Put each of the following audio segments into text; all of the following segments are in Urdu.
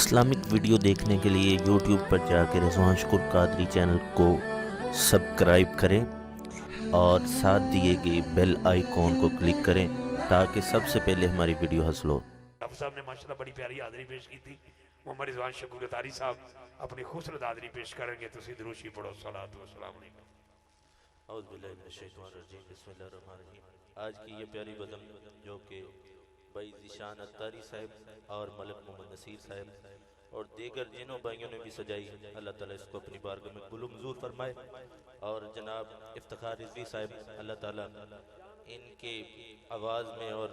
اسلامک ویڈیو دیکھنے کے لیے یوٹیوب پر جا کے رضوان شکر قادری چینل کو سبسکرائب کریں اور ساتھ دیے گئے بیل آئیکن کو کلک کریں تاکہ سب سے پہلے ہماری ویڈیو حاصل ہو۔ ڈاکٹر صاحب نے ماشاءاللہ بڑی پیاری حاضری پیش کی تھی۔ محمد رضوان شکر قادری صاحب اپنی خوبصورت حاضری پیش کریں گے، تسی دروشی پڑھو۔ صلاۃ و سلام علیکم۔ اعوذ باللہ من الشیطان الرجیم، بسم اللہ الرحمن الرحیم۔ آج کی یہ پیاری بزم جو کہ بھائی ذیشان اتاری صاحب اور ملک محمد نصیر صاحب اور دیگر جنہوں بھائیوں نے بھی سجائی، اللہ تعالیٰ اس کو اپنی بارگاہ میں قبول و منظور فرمائے، اور جناب افتخار رضوی صاحب اللہ تعالیٰ ان کے آواز میں اور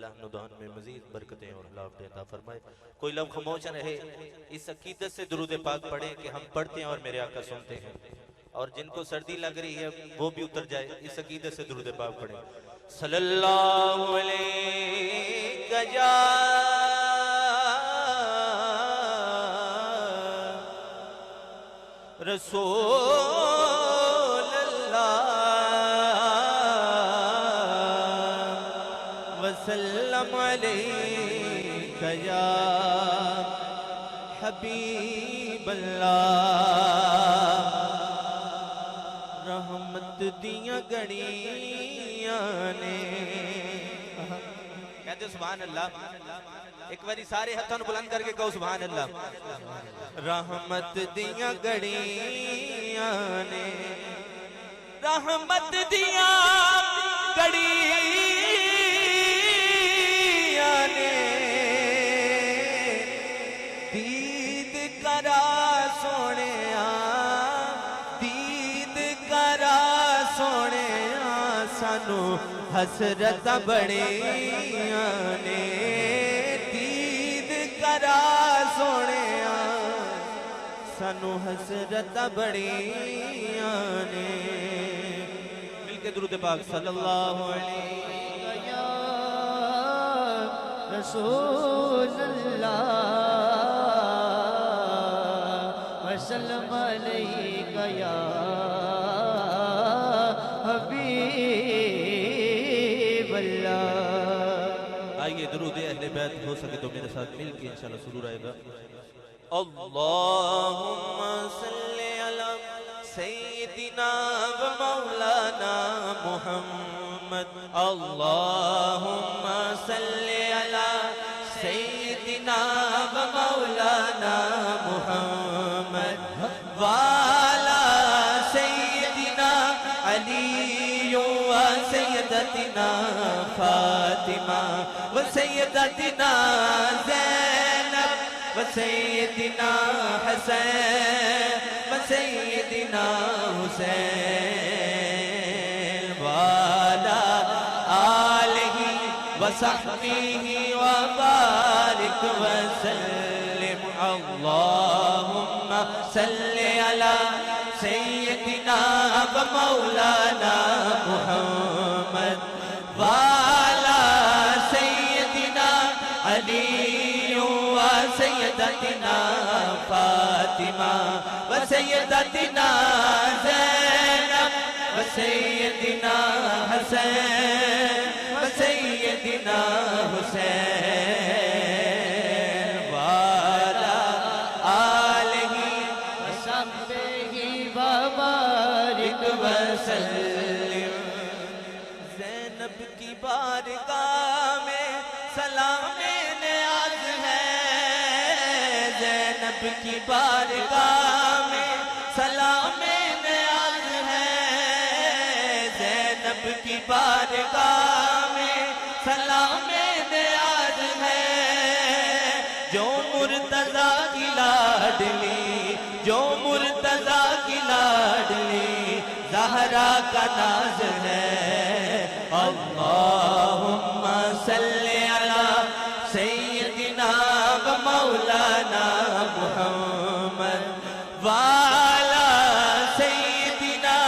لحن و دہن میں مزید برکتیں اور لافتے عطا فرمائے۔ کوئی لب خاموش رہے، اس عقیدت سے درود پاک پڑھیں کہ ہم پڑھتے ہیں اور میرے آقا سنتے ہیں، اور جن کو سردی لگ رہی ہے وہ بھی اتر جائے، اس عقیدت سے درود پاک پڑھیں۔ صلی اللہ علیہ یا رسول اللہ وسلم علیک یا حبیب اللہ، رحمت دیاں گھڑیاں نے۔ کہتے سبحان اللہ، ایک باری سارے ہاتھوں بلند کر کے کہو سبحان اللہ۔ رحمت دیاں گھڑیاں نے، رحمت دیاں گھڑیاں نے، دید کرا سونیا، دید کرا سونیا، سانو حسرت بڑیاں نے، دید کرا سونیا، سانو حسرت بڑیاں نے۔ مل کے درود پاک صلی اللہ علیہ یا رسول اللہ وسلم علیک یا حبیب اللہ۔ آئیے درود اہل بیت ہو سکے تو میرے ساتھ مل کے انشاءاللہ سرور آئے گا۔ اللہم صلی علی سیدنا و مولانا محمد، اللہم صلی علی سیدنا و مولانا محمد، وعلی سیدنا علی و سیدتنا فاطمہ و سیدتنا زینب و سیدنا حسین و سیدنا حسین، وعلی آلہ و صحبہ و بارک وسلم۔ اللہم صلی علی سیدنا و مولانا محمد، وعلی سیدنا علی سیدتنا فاطمہ و سیدتنا زینب و سیدنا حسین و سیدنا حسین، وعلی آلہ و صحبہ و بارک وسلم۔ زینب کی بارگاہ میں سلام نیاز ہے، زینب کی بارگاہ میں سلام نیاز ہے، زینب کی بارگاہ میں سلام نیاز ہے، جو مرتضیٰ کی لاڈلی، جو مرتضیٰ کی لاڈلی زہرا کا ناز ہے۔ اللہم صلی علی سیدنا و مولانا محمد، وعلی سیدنا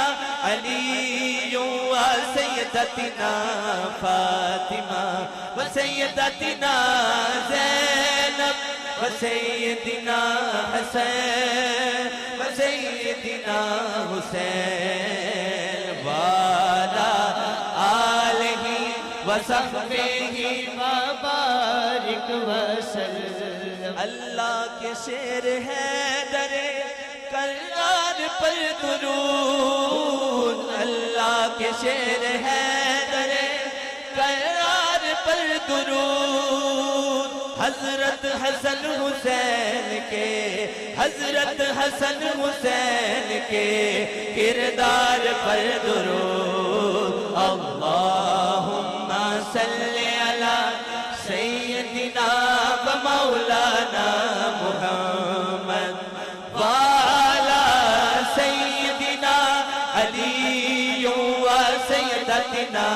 علی و سیدتنا فاطمہ و سیدتنا زینب و سیدنا حسین و سیدنا حسین، وعلی آلہ وصحبہ وبارک وسلم۔ وسلم اللہ کے شیر حیدر کرار پر درود اللہ کے شیر حیدر کرار پر درود حضرت حسن حسین کے حضرت حسن حسین کے کردار پر درود اللہم صلی علی سیدنا و مولانا محمد وعلی سیدنا علی و سیدتنا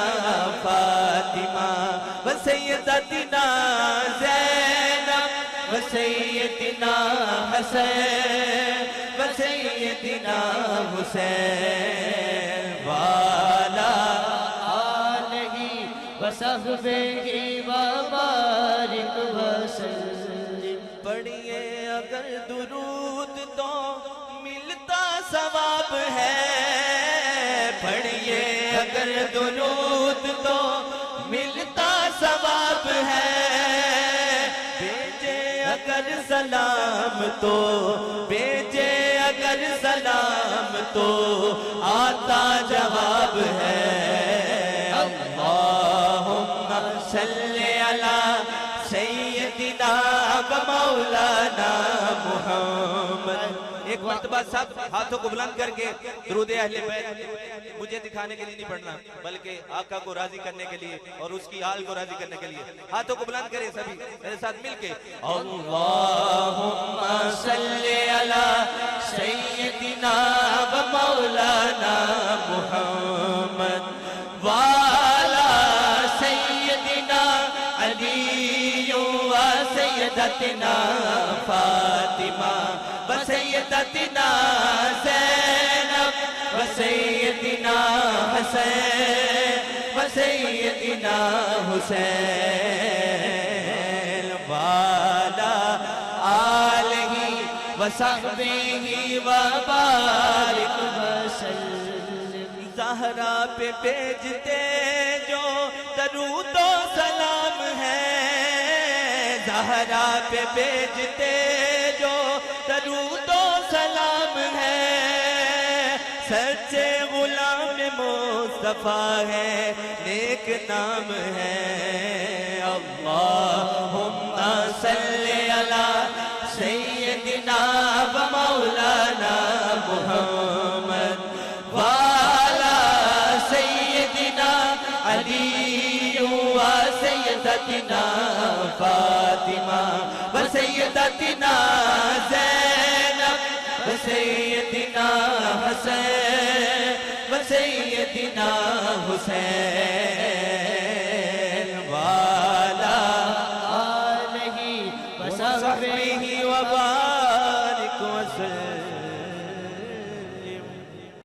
فاطمہ و سیدتنا زینب و سیدنا حسین و سیدنا حسین وعلی آلہ وصحبہ وبارک وسلم پڑھیے اگر درود تو ملتا ثواب ہے پڑھیے اگر درود تو ملتا ثواب ہے بھیجے اگر سلام تو بھیجے اگر سلام تو آتا جواب ہے اللہم صلی علی سیدنا و مولانا محمد ایک مرتبہ سب ہاتھوں کو بلند کر کے درود اہل بیت مجھے دکھانے کے لیے نہیں پڑھنا بلکہ آقا کو راضی کرنے کے لیے اور اس کی آل کو راضی کرنے کے لیے ہاتھوں کو بلند کریں سبھی میرے ساتھ مل کے اللہم صلی علی سیدنا و مولانا محمد وعلی سیدنا علی و سیدتنا فاطمہ و سیدتنا زینب و سیدنا حسین و سیدنا حسین وعلی آلہ وصحبہ وبارک وسلم زہرا پہ بھیجتے جو درود و سلام ہے زہرا پہ بھیجتے جو درود و سلام ہے سچے غلام مصطفیٰ ہے نیک نام ہے اللہم صلی علی سیدنا و مولانا محمد وعلی سیدنا علی و سیدتنا فاطمہ و سیدتنا زینب و سیدنا حسین و سیدنا حسین وعلی آلہ وصحبہ وبارک وسلم